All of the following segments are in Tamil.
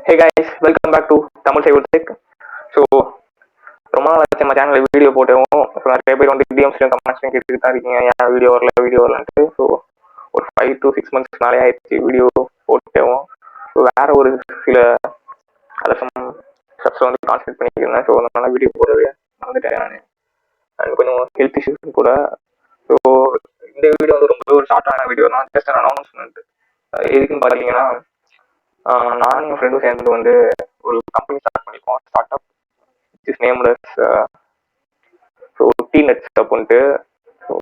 Hey guys, welcome back to Tamil Cyber Tech. So ரொம்ப நாள் ஆச்சு நம்ம சேனலில் வீடியோ போட்டோம். ஸோ நிறைய பேர் வந்து டிஎம்ஸ்லையும் கமெண்ட்ஸ்லையும் கேட்டுட்டு தான் இருக்கீங்க, ஏன் வீடியோ வரலன்ட்டு. ஸோ ஒரு 5 to 6 months நாளே ஆயிடுச்சு வீடியோ போட்டோம். ஸோ வேற ஒரு சில ஸ்டெப்ஸை வந்து கான்சன்ட்ரேட் பண்ணிக்கிறேன். ஸோ அதனால வீடியோ போடவே வந்துட்டேன் நான். அண்ட் கொஞ்சம் ஹெல்த் இஷ்யூஸ் கூட. ஸோ இந்த வீடியோ வந்து ரொம்ப ஒரு ஷார்ட்டான வீடியோ தான், ஜஸ்ட் அனௌன்ஸ்மெண்ட். எதுக்குன்னு பார்த்தீங்கன்னா, நானும் என் ஃப்ரெண்டும் சேர்ந்து வந்து ஒரு கம்பெனி ஸ்டார்ட் பண்ணியிருக்கோம். Start up is named so Teenuts அப்படின்ட்டு. ஸோ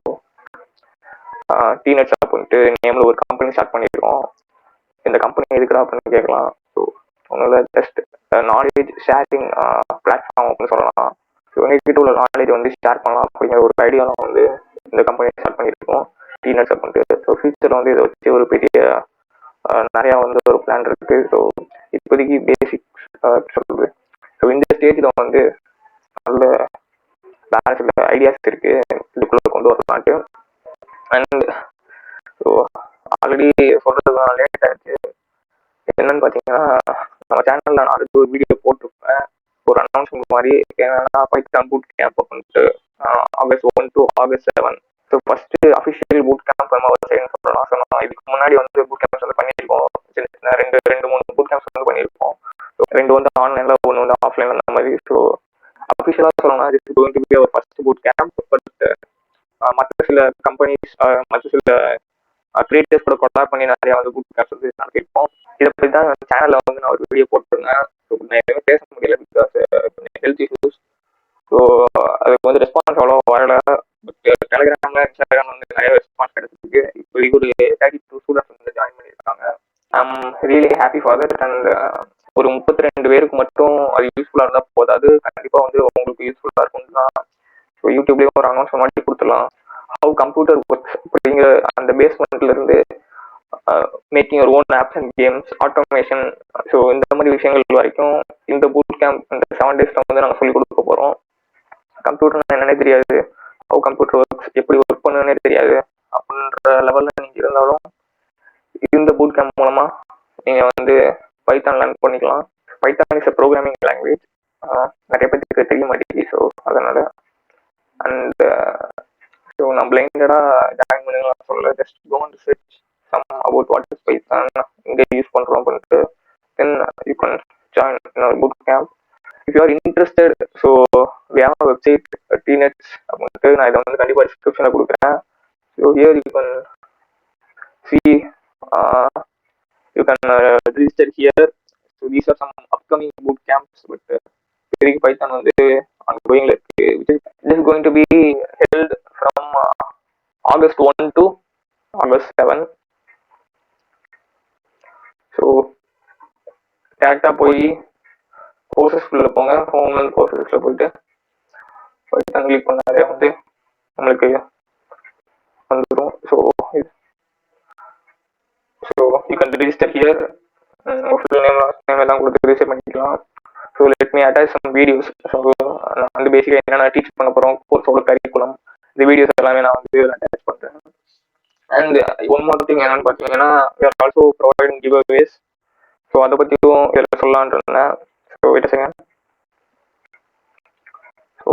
டீநட்ஸ் அப்படின்ட்டு நேமில் ஒரு கம்பெனி ஸ்டார்ட் பண்ணியிருக்கோம். இந்த கம்பெனி எதுக்குடா அப்படின்னு கேட்கலாம். ஸோ உங்களோட ஜஸ்ட் நாலேஜ் ஷேரிங் பிளாட்ஃபார்ம் அப்படின்னு சொல்லலாம். ஸோ எங்ககிட்ட உள்ள நாலேஜ் வந்து ஷேர் பண்ணலாம் அப்படிங்கிற ஒரு ஐடியாவில் வந்து இந்த கம்பெனி ஸ்டார்ட் பண்ணியிருக்கோம், டீநட்ஸ் அப்படின்ட்டு. ஸோ ஃபியூச்சரில் வந்து இதை வச்சு ஒரு பெரிய நிறையா வந்து ஒரு பிளான் இருக்குது. ஸோ இப்போதைக்கு பேசிக்ஸ் சொல்கிறது. ஸோ இந்த ஸ்டேஜில் வந்து நல்ல வேறு சில ஐடியாஸ் இருக்குது இதுக்குள்ளே கொண்டு வரலான்ட்டு. அண்ட் ஸோ ஆல்ரெடி சொல்கிறது தான் லேட் ஆகிடுச்சு. என்னன்னு பார்த்தீங்கன்னா, நம்ம சேனலில் நான் அதுக்கு ஒரு வீடியோ போட்டிருப்பேன், ஒரு அனௌன்ஸ்மெண்ட் மாதிரி. என்னன்னா பைத்தான் பூட் கேம்ப் அப்படின்ட்டு August 1 to August 7. So first official boot camp நம்ம ஒரு சைன் சொல்லலாம். ஸோ நான் இதுக்கு முன்னாடி வந்து பூட் கேம்ப்ஸ் வந்து பண்ணியிருக்கோம். ரெண்டு மூணு பூட் கேம்ப்ஸ் வந்து பண்ணியிருக்கோம். ஸோ ரெண்டு வந்து ஆன்லைனில், ஒன்று வந்து ஆஃப்லைனில் அந்த மாதிரி. ஸோ அஃபிஷியலாக சொல்லணும்னா this going to be our first boot camp. But மற்ற சில கம்பெனிஸ், மற்ற சில கிரியேட்டர்ஸ் கூட கொலாப் பண்ணி நிறையா வந்து பூட் கேம்ப்ஸ் வந்து நடத்திருப்போம். இதை பற்றி தான் சேனலில் வந்து நான் ஒரு வீடியோ போட்டிருந்தேன். ஸோ நான் எதுவுமே பேச முடியல, பிகாஸ் ஹெல்த் இஷ்யூஸ். ஸோ அதுக்கு வந்து ரெஸ்பான்ஸ் அவ்வளோ வரல. பட் டெலிகிராமில், இன்ஸ்டாகிராம் வந்து நிறைய ரெஸ்பான்ஸ் கிடைச்சிருக்கு. இப்போ ஒரு 32 ஸ்டூடெண்ட்ஸ் வந்து ஜாயின் பண்ணியிருக்காங்க. I'm really happy for that. And ஒரு 32 பேருக்கு மட்டும் அது யூஸ்ஃபுல்லாக இருந்தால் போதாது, கண்டிப்பாக வந்து உங்களுக்கு யூஸ்ஃபுல்லாக இருக்கும்னு தான். ஸோ யூடியூப்லேயும் ஒரு அனௌன்ஸ் மாதிரி கொடுத்துடலாம். ஹவு கம்ப்யூட்டர் ஒர்க்ஸ் அப்படிங்கிற அந்த பேஸ்மெண்ட்லேருந்து making your own apps and games, automation, so இந்த மாதிரி விஷயங்கள் வரைக்கும் இந்த பூட் கேம்ப் இந்த 7 days வந்து நாங்கள் சொல்லிக் கொடுக்க போகிறோம். கம்ப்யூட்டர்னா என்னன்னே தெரியாது, ஹவு கம்ப்யூட்டர் ஒர்க்ஸ், எப்படி ஒர்க் பண்ணுன்னே தெரியாது அப்படின்ற லெவலில் நீங்கள் இருந்தாலும் இந்த பூட் கேம்ப் மூலமாக நீங்கள் வந்து பைத்தான் லேர்ன் பண்ணிக்கலாம். Python is a programming language, நிறைய பேருக்கு தெரிய மாட்டேங்குது. ஸோ அதனால் அண்ட் ஸோ நான் பிளைண்டடாக ஜாயின் பண்ணிக்கலாம் சொல்ல, just go and search some about what is Python, இங்கே யூஸ் பண்ணுறோம் அப்படின்ட்டு. Then you can join in our boot camp if you are interested. So we have a website Teenuts அப்படின்ட்டு. நான் இதை வந்து கண்டிப்பாக டிஸ்கிரிப்ஷனில் கொடுக்குறேன். So here you can see, you can register here. So these are some upcoming boot camps, but Greek Python வந்து ongoing இருக்கு, which is going to be held from August 1 to August 7. So டேரெக்டாக போய் கோர்சஸ்குள்ளே போங்க. ஹோம்லேருந்து கோர்சஸில் போயிட்டு பைத்தான் கிளிக் பண்ணாலே வந்து நம்மளுக்கு வந்துடும். So you can register here. full name, last name எல்லாம் கொடுத்து register பண்ணிக்கலாம். So let me attach some videos. So நான் வந்து பேசிக்காக என்னென்ன டீச் பண்ண போகிறோம், கோர்ஸோட கரிக்குலம், இந்த வீடியோஸ் எல்லாமே நான் வந்து அட்டாச் பண்ணுறேன். அண்ட் ஒன் மோர் திங் என்னென்னு பார்த்தீங்கன்னா, we are also providing giveaways. So அதை பற்றியும் இதில் சொல்லலான்னு இருந்தேன். So wait a second. So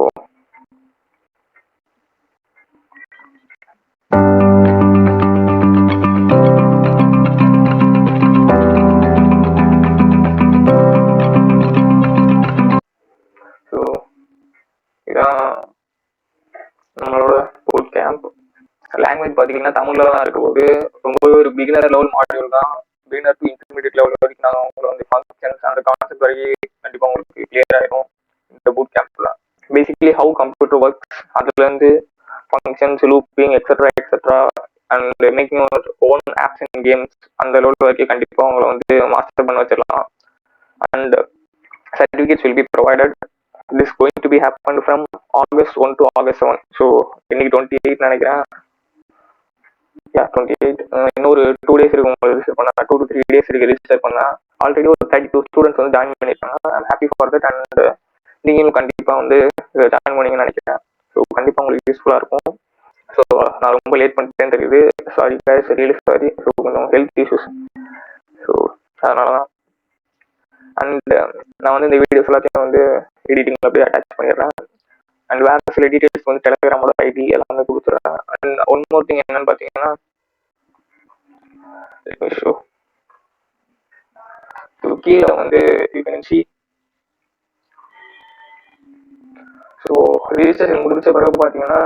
இதான் நம்மளோட பூட் கேம்ப். லாங்குவேஜ் பார்த்தீங்கன்னா தமிழில் தான் இருக்க போது. ரொம்பவே ஒரு பிகினர் லெவல் மாடியூல் தான். பிகினர் டு இன்டர்மீடியட் லெவல் வரைக்கும் நாங்கள் உங்களை வந்து ஃபங்க்ஷன்ஸ் அந்த கான்செப்ட் வரைக்கும் கண்டிப்பாக உங்களுக்கு கிளியர் ஆகிடும் இந்த பூட் கேம்ப்ல. பேசிக்லி ஹவு கம்ப்யூட்டர் ஒர்க்ஸ், அதுலேருந்து functions, looping, extra and making own apps and games, அந்த லெவல் வரைக்கும் கண்டிப்பாக உங்களை வந்து மாஸ்டர் பண்ண வச்சிடலாம். And certificates will be provided. This is going to be happened from August 1 to August 7. So இன்னைக்கு 28 நினைக்கிறேன். 28. இன்னொரு 2 days இருக்கு உங்களுக்கு ரிஜிஸ்டர் பண்ண. 2 to 3 days இருக்கு ரிஜிஸ்டர் பண்ண. ஆல்ரெடி ஒரு 32 ஸ்டூடெண்ட்ஸ் வந்து ஜாயின் பண்ணியிருக்காங்க. I'm happy for that. And நீங்களும் கண்டிப்பாக வந்து ஜாயின் பண்ணிங்கன்னு நினைக்கிறேன். ஸோ கண்டிப்பாக உங்களுக்கு யூஸ்ஃபுல்லாக இருக்கும். ஸோ நான் ரொம்ப லேட் பண்ணிட்டேன்னு தெரியுது, sorry guys, really sorry. So கொஞ்சம் ஹெல்த் இஷ்யூஸ், ஸோ அதனால தான். அண்ட் நான் வந்து இந்த வீடியோஸ் எல்லாத்தையும் வந்து எடிட்டிங்கில் அப்படியே அட்டாச் பண்ணிடுறேன். அண்ட் வேறு சில டீட்டெயில்ஸ் வந்து டெலிகிராமோட ஐடி எல்லாம் வந்து கொடுத்துட்றேன். அண்ட் ஒன் மோர் திங் என்னன்னு பார்த்தீங்கன்னா, கீழே வந்து you can see. So registration முடிச்ச பிறகு பார்த்தீங்கன்னா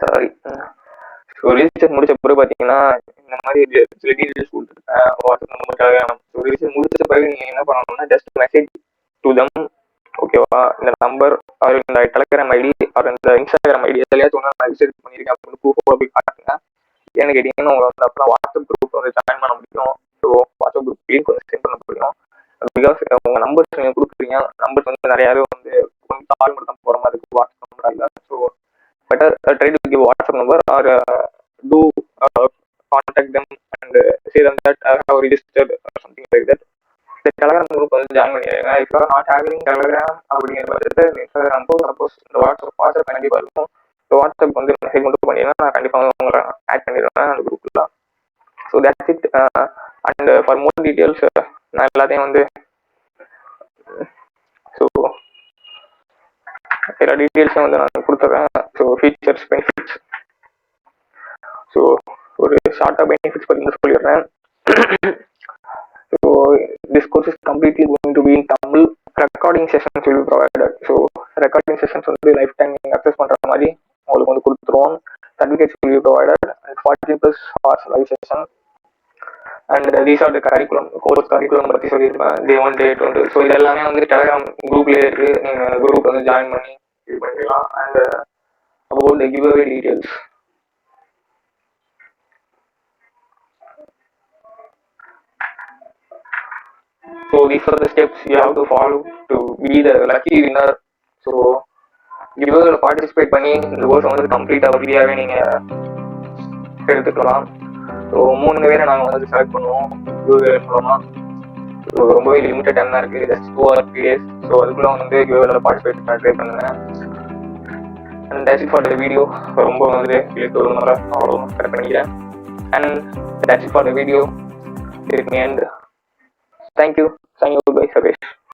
சாரி ஸோ ரிஜிஸ்ட்ரேஷன் முடிச்ச பிறகு பார்த்தீங்கன்னா இந்த மாதிரி சில டீட்டெயில்ஸ் கொடுத்துருக்கேன். WhatsApp number Telegram. So registration முடிச்ச பிறகு நீங்கள் என்ன பண்ணணும்னா ஜஸ்ட் மெசேஜ் டு தம். ஓகேவா? இந்த நம்பர் அவர் இந்த டெலிகிராம் ஐடி அவர் இந்த இன்ஸ்டாகிராம் ஐடி எதுலையாச்சும் ஒன்று நான் ரிஜிஸ்டர் பண்ணியிருக்கேன் அப்படின்னு ப்ரூஃபோட போய் காட்டுங்க. ஏன்னு கேட்டீங்கன்னா உங்களை வந்து அப்புறம் வாட்ஸ்அப் குரூப் வந்து ஜாயின் பண்ண முடியும். ஸோ வாட்ஸ்அப் குரூப் லிங்க் வந்து சென்ட் பண்ண முடியும். பிகாஸ் உங்க நம்பர்ஸ் நீங்கள் கொடுக்குறீங்க, நம்பர்ஸ் வந்து நிறையாவே வந்து கால் மட்டும் தான் போகிற மாதிரி இருக்கும், வாட்ஸ்அப் நம்பர் இல்லை. So better try to give WhatsApp number or to contact them and say them that I have registered or something like that. இந்த டெலிகிராம் குரூப் வந்து ஜாயின் பண்ணிடுங்க. இப்போ நாட் ஹேவிங் டெலிகிராம் அப்படிங்கிற பட்சத்தில் இன்ஸ்டாகிராம் சப்போஸ் இந்த வாட்ஸ்அப் கண்டிப்பாக இருக்கும். ஸோ வாட்ஸ்அப் வந்து மெசேஜ் மட்டும் பண்ணிங்கன்னா நான் கண்டிப்பாக உங்களை ஆட் பண்ணிடுவேன் அந்த குரூப்பில். So that's it. And for more details நான் எல்லாத்தையும் வந்து ஸோ எல்லா டீட்டெயில்ஸும் வந்து நான் கொடுத்துட்றேன். So features, benefits. ஸோ ஒரு ஷார்ட்டாக பெனிஃபிட்ஸ் பற்றி சொல்லிடுறேன். So this course is completely going to be in Tamil. Recording sessions will be provided. So recording sessions வந்து லைஃப் டைம் நீங்கள் அக்சஸ் பண்ணுற மாதிரி உங்களுக்கு வந்து கொடுத்துருவோம். Certificates will be provided and 40+ hours live session. And these are the curriculum. Course curriculum பற்றி சொல்லியிருப்பேன். டே 1 டே 2. ஸோ இது எல்லாமே வந்து டெலிகிராம் குரூப்லேயே இருக்குது. நீங்கள் குரூப் வந்து ஜாயின் பண்ணி இது பண்ணிக்கலாம். And about the give away details. So these are the steps you have to follow to be the lucky winner. So giveaway participate பண்ணி இந்த கோர்ஸ் வந்து கம்ப்ளீட்டாக ஃப்ரீயாகவே நீங்கள் எடுத்துக்கலாம். ஸோ 3 பேரை நாங்கள் வந்து செலக்ட் பண்ணுவோம் giveaway மூலமாக. ஸோ ரொம்பவே லிமிட்டட் டைம் தான் இருக்குது, ஜஸ்ட் 2 or 3 days. ஸோ அதுக்குள்ளே வந்து giveaway பார்ட்டிசிபேட் பண்ண ட்ரை பண்ணுங்கள். And that's it for the video. ரொம்ப வந்து கிளிக் ஒரு முறை அவ்வளோ கரெக்ட் பண்ணிக்கிறேன். And that's it for the video. Till the end. Thank you. Signing out by Savesh.